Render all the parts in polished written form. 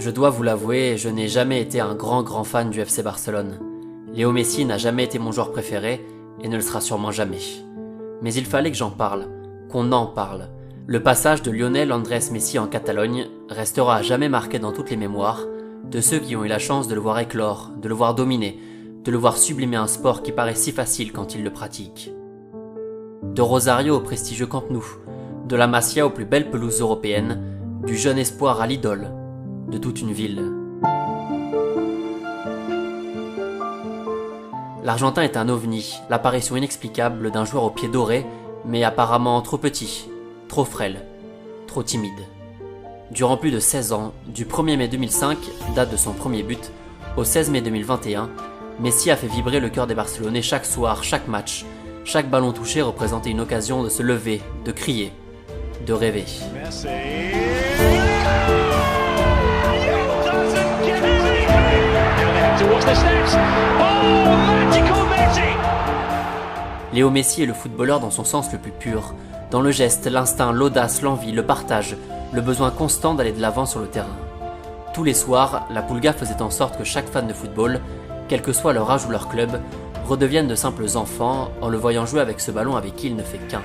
Je dois vous l'avouer, je n'ai jamais été un grand fan du FC Barcelone. Léo Messi n'a jamais été mon joueur préféré et ne le sera sûrement jamais. Mais il fallait que j'en parle, qu'on en parle. Le passage de Lionel Andrés Messi en Catalogne restera à jamais marqué dans toutes les mémoires de ceux qui ont eu la chance de le voir éclore, de le voir dominer, de le voir sublimer un sport qui paraît si facile quand il le pratique. De Rosario au prestigieux Camp Nou, de la Masia aux plus belles pelouses européennes, du jeune espoir à l'idole, de toute une ville. L'Argentin est un ovni, l'apparition inexplicable d'un joueur aux pieds dorés, mais apparemment trop petit, trop frêle, trop timide. Durant plus de 16 ans, du 1er mai 2005, date de son premier but, au 16 mai 2021, Messi a fait vibrer le cœur des Barcelonais chaque soir, chaque match. Chaque ballon touché représentait une occasion de se lever, de crier, de rêver. Merci. Léo Messi est le footballeur dans son sens le plus pur, dans le geste, l'instinct, l'audace, l'envie, le partage, le besoin constant d'aller de l'avant sur le terrain. Tous les soirs, la Pulga faisait en sorte que chaque fan de football, quel que soit leur âge ou leur club, redeviennent de simples enfants en le voyant jouer avec ce ballon avec qui il ne fait qu'un.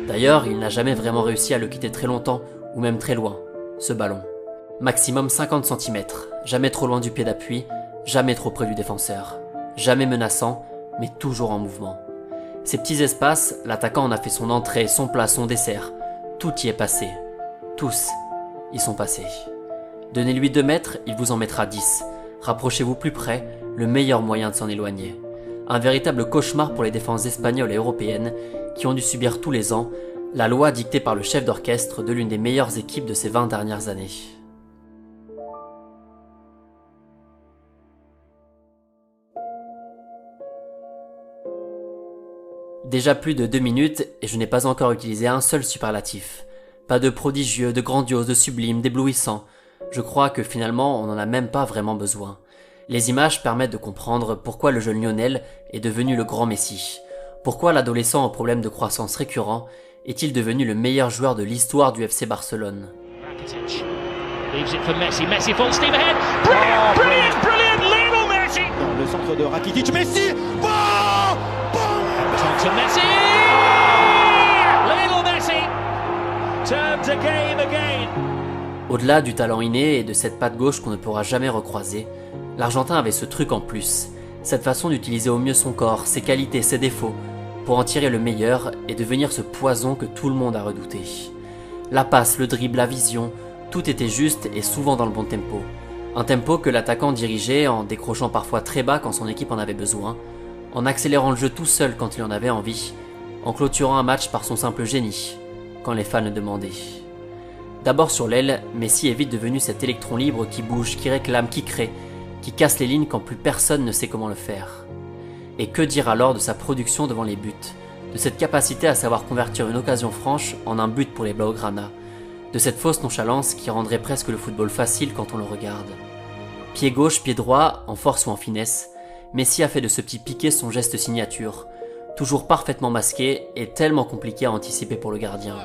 D'ailleurs, il n'a jamais vraiment réussi à le quitter très longtemps, ou même très loin, ce ballon. Maximum 50 cm, jamais trop loin du pied d'appui, jamais trop près du défenseur. Jamais menaçant, mais toujours en mouvement. Ces petits espaces, l'attaquant en a fait son entrée, son plat, son dessert. Tout y est passé. Tous y sont passés. Donnez-lui 2 mètres, il vous en mettra 10. Rapprochez-vous plus près, le meilleur moyen de s'en éloigner. Un véritable cauchemar pour les défenses espagnoles et européennes qui ont dû subir tous les ans la loi dictée par le chef d'orchestre de l'une des meilleures équipes de ces 20 dernières années. Déjà plus de 2 minutes et je n'ai pas encore utilisé un seul superlatif. Pas de prodigieux, de grandiose, de sublime, d'éblouissant. Je crois que finalement on n'en a même pas vraiment besoin. Les images permettent de comprendre pourquoi le jeune Lionel est devenu le grand Messi. Pourquoi l'adolescent au problème de croissance récurrent est-il devenu le meilleur joueur de l'histoire du FC Barcelone. Le centre de Rakitic, Messi. Messi! Lionel Messi turns the game again. Au-delà du talent inné et de cette patte gauche qu'on ne pourra jamais recroiser, l'Argentin avait ce truc en plus, cette façon d'utiliser au mieux son corps, ses qualités, ses défauts, pour en tirer le meilleur et devenir ce poison que tout le monde a redouté. La passe, le dribble, la vision, tout était juste et souvent dans le bon tempo. Un tempo que l'attaquant dirigeait en décrochant parfois très bas quand son équipe en avait besoin, en accélérant le jeu tout seul quand il en avait envie, en clôturant un match par son simple génie, quand les fans le demandaient. D'abord sur l'aile, Messi est vite devenu cet électron libre qui bouge, qui réclame, qui crée, qui casse les lignes quand plus personne ne sait comment le faire. Et que dire alors de sa production devant les buts, de cette capacité à savoir convertir une occasion franche en un but pour les Blaugrana, de cette fausse nonchalance qui rendrait presque le football facile quand on le regarde. Pied gauche, pied droit, en force ou en finesse, Messi a fait de ce petit piqué son geste signature, toujours parfaitement masqué et tellement compliqué à anticiper pour le gardien.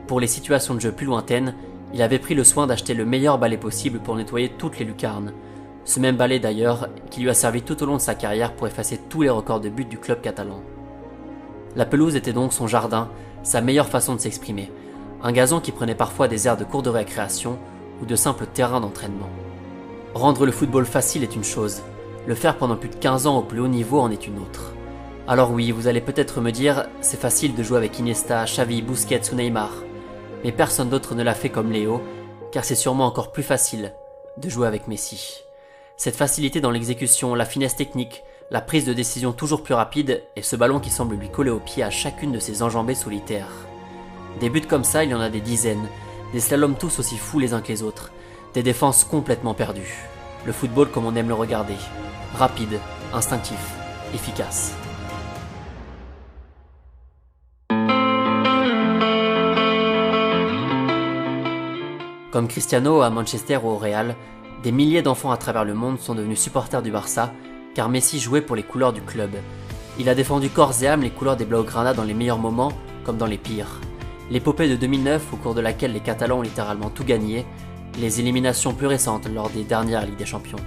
Pour les situations de jeu plus lointaines, il avait pris le soin d'acheter le meilleur balai possible pour nettoyer toutes les lucarnes. Ce même balai d'ailleurs qui lui a servi tout au long de sa carrière pour effacer tous les records de buts du club catalan. La pelouse était donc son jardin, sa meilleure façon de s'exprimer. Un gazon qui prenait parfois des airs de cours de récréation ou de simple terrain d'entraînement. Rendre le football facile est une chose, le faire pendant plus de 15 ans au plus haut niveau en est une autre. Alors oui, vous allez peut-être me dire, c'est facile de jouer avec Iniesta, Xavi, Busquets ou Neymar. Mais personne d'autre ne l'a fait comme Léo, car c'est sûrement encore plus facile de jouer avec Messi. Cette facilité dans l'exécution, la finesse technique, la prise de décision toujours plus rapide et ce ballon qui semble lui coller au pied à chacune de ses enjambées solitaires. Des buts comme ça, il y en a des dizaines, des slaloms tous aussi fous les uns que les autres, des défenses complètement perdues. Le football comme on aime le regarder. Rapide, instinctif, efficace. Comme Cristiano à Manchester ou au Real, des milliers d'enfants à travers le monde sont devenus supporters du Barça, car Messi jouait pour les couleurs du club. Il a défendu corps et âme les couleurs des Blaugrana dans les meilleurs moments, comme dans les pires. L'épopée de 2009, au cours de laquelle les Catalans ont littéralement tout gagné, les éliminations plus récentes lors des dernières Ligues des Champions.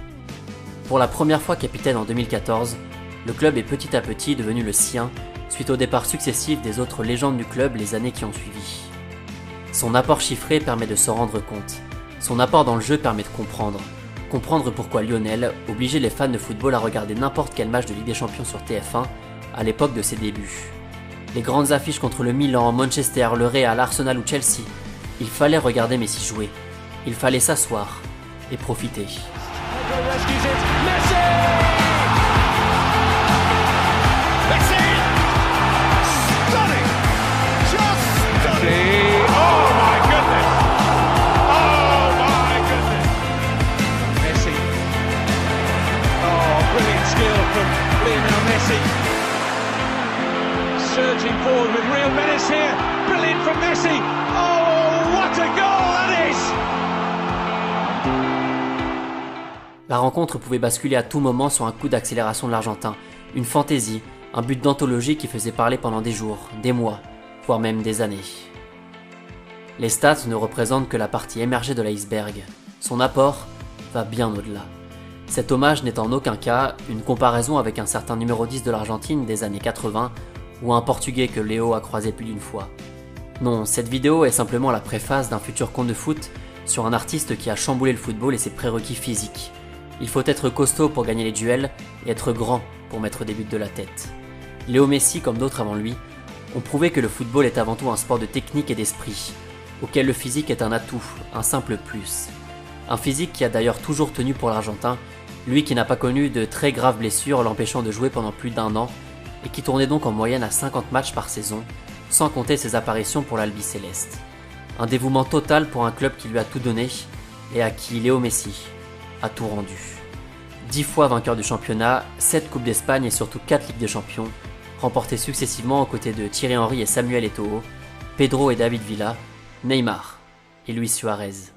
Pour la première fois capitaine en 2014, le club est petit à petit devenu le sien, suite aux départs successifs des autres légendes du club les années qui ont suivi. Son apport chiffré permet de s'en rendre compte. Son apport dans le jeu permet de comprendre. Comprendre pourquoi Lionel obligeait les fans de football à regarder n'importe quel match de Ligue des Champions sur TF1 à l'époque de ses débuts. Les grandes affiches contre le Milan, Manchester, le Real, Arsenal ou Chelsea, il fallait regarder Messi jouer. Il fallait s'asseoir et profiter. Surging forward with real menace here. Brilliant from Messi. Oh, what a goal that is! La rencontre pouvait basculer à tout moment sur un coup d'accélération de l'Argentin, une fantaisie, un but d'anthologie qui faisait parler pendant des jours, des mois, voire même des années. Les stats ne représentent que la partie émergée de l'iceberg. Son apport va bien au-delà. Cet hommage n'est en aucun cas une comparaison avec un certain numéro 10 de l'Argentine des années 80 ou un Portugais que Léo a croisé plus d'une fois. Non, cette vidéo est simplement la préface d'un futur conte de foot sur un artiste qui a chamboulé le football et ses prérequis physiques. Il faut être costaud pour gagner les duels et être grand pour mettre des buts de la tête. Léo Messi, comme d'autres avant lui, ont prouvé que le football est avant tout un sport de technique et d'esprit, auquel le physique est un atout, un simple plus. Un physique qui a d'ailleurs toujours tenu pour l'Argentin, lui qui n'a pas connu de très graves blessures l'empêchant de jouer pendant plus d'1 an, et qui tournait donc en moyenne à 50 matchs par saison, sans compter ses apparitions pour l'Albi-Céleste. Un dévouement total pour un club qui lui a tout donné, et à qui Léo Messi a tout rendu. 10 fois vainqueur du championnat, 7 Coupes d'Espagne et surtout 4 Ligues des Champions, remportées successivement aux côtés de Thierry Henry et Samuel Eto'o, Pedro et David Villa, Neymar et Luis Suarez.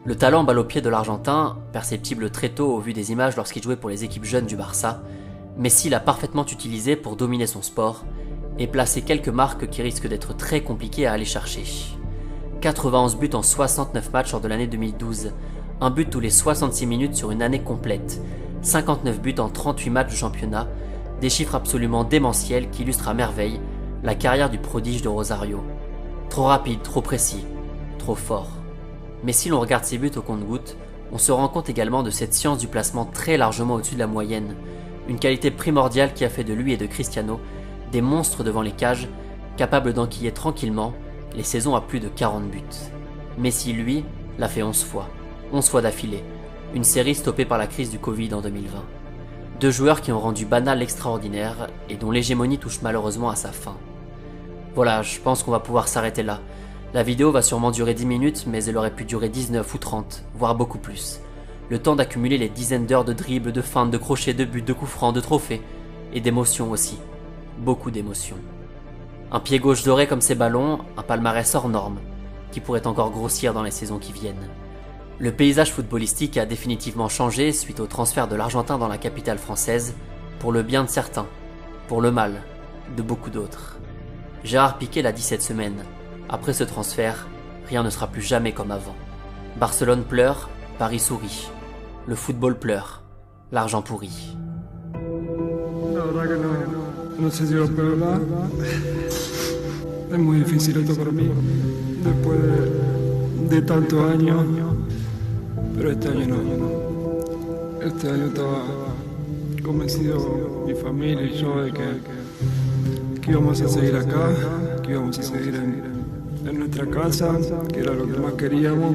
Le talent balle au pied de l'Argentin, perceptible très tôt au vu des images lorsqu'il jouait pour les équipes jeunes du Barça, Messi l'a parfaitement utilisé pour dominer son sport et placer quelques marques qui risquent d'être très compliquées à aller chercher. 91 buts en 69 matchs lors de l'année 2012, un but tous les 66 minutes sur une année complète, 59 buts en 38 matchs de championnat, des chiffres absolument démentiels qui illustrent à merveille la carrière du prodige de Rosario. Trop rapide, trop précis, trop fort. Mais si l'on regarde ses buts au compte-gouttes, on se rend compte également de cette science du placement très largement au-dessus de la moyenne, une qualité primordiale qui a fait de lui et de Cristiano des monstres devant les cages, capables d'enquiller tranquillement les saisons à plus de 40 buts. Messi, lui, l'a fait 11 fois d'affilée, une série stoppée par la crise du Covid en 2020. Deux joueurs qui ont rendu banal l'extraordinaire et dont l'hégémonie touche malheureusement à sa fin. Voilà, je pense qu'on va pouvoir s'arrêter là. La vidéo va sûrement durer 10 minutes, mais elle aurait pu durer 19 ou 30, voire beaucoup plus. Le temps d'accumuler les dizaines d'heures de dribbles, de feintes, de crochets, de buts, de coups francs, de trophées. Et d'émotions aussi. Beaucoup d'émotions. Un pied gauche doré comme ces ballons, un palmarès hors norme, qui pourrait encore grossir dans les saisons qui viennent. Le paysage footballistique a définitivement changé suite au transfert de l'Argentin dans la capitale française, pour le bien de certains, pour le mal de beaucoup d'autres. Gérard Piqué l'a dit cette semaine. Après ce transfert, rien ne sera plus jamais comme avant. Barcelone pleure, Paris sourit. Le football pleure, l'argent pourrit. No sé si lo puedo hablar. Es muy difícil esto para mí, después de tantos años. Pero este año no. Este año estaba convencido, mi familia y yo, de que íbamos a seguir acá, que íbamos a seguir en nuestra casa, que era lo que más queríamos.